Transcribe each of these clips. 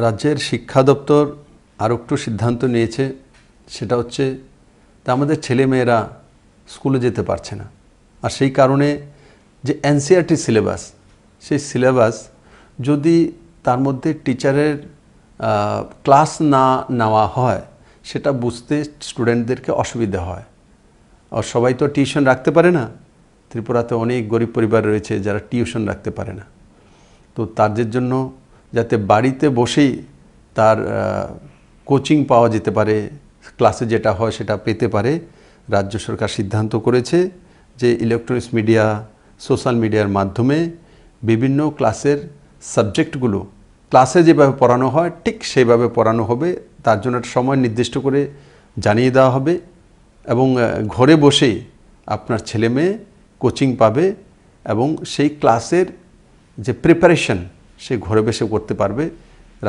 রাজ্যের শিক্ষা দপ্তর আর একটু সিদ্ধান্ত নিয়েছে, সেটা হচ্ছে আমাদের ছেলেমেয়েরা স্কুলে যেতে পারছে না। আর সেই কারণে যে এনসিইআরটি সিলেবাস, সেই সিলেবাস যদি তার মধ্যে টিচারের ক্লাস না নেওয়া হয়, সেটা বুঝতে স্টুডেন্টদেরকে অসুবিধা হয়। আর সবাই তো টিউশন রাখতে পারে না। ত্রিপুরাতে অনেক গরিব পরিবার রয়েছে যারা টিউশন রাখতে পারে না। তো তাদের জন্য যাতে বাড়িতে বসেই তার কোচিং পাওয়া যেতে পারে, ক্লাসে যেটা হয় সেটা পেতে পারে, রাজ্য সরকার সিদ্ধান্ত করেছে যে ইলেকট্রনিক্স মিডিয়া, সোশ্যাল মিডিয়ার মাধ্যমে বিভিন্ন ক্লাসের সাবজেক্টগুলো ক্লাসে যেভাবে পড়ানো হয় ঠিক সেইভাবে পড়ানো হবে। তার জন্য একটা সময় নির্দিষ্ট করে জানিয়ে দেওয়া হবে এবং ঘরে বসেই আপনার ছেলে মেয়ে কোচিং পাবে এবং সেই ক্লাসের যে প্রিপারেশন সে ঘরে বসে করতে পারবে।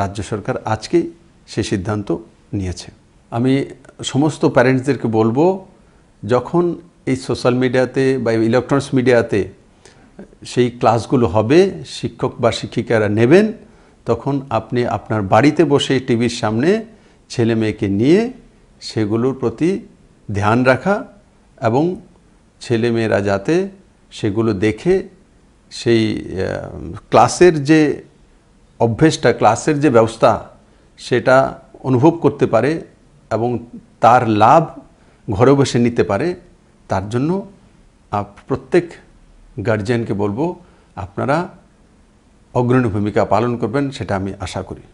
রাজ্য সরকার আজকেই সেই সিদ্ধান্ত নিয়েছে। আমি সমস্ত প্যারেন্টসদেরকে বলবো, যখন এই সোশ্যাল মিডিয়াতে বা ইলেকট্রনিক্স মিডিয়াতে সেই ক্লাসগুলো হবে, শিক্ষক বা শিক্ষিকারা নেবেন, তখন আপনি আপনার বাড়িতে বসে টিভির সামনে ছেলে মেয়েকে নিয়ে সেগুলোর প্রতি ধ্যান রাখা এবং ছেলে মেয়েরা যাতে সেগুলো দেখে সেই ক্লাসের যে অভ্যেসটা, ক্লাসের যে ব্যবস্থা, সেটা অনুভব করতে পারে এবং তার লাভ ঘরে বসে নিতে পারে। তার জন্য প্রত্যেক গার্জিয়ানকে বলবো আপনারা অগ্রণী ভূমিকা পালন করবেন, সেটা আমি আশা করি।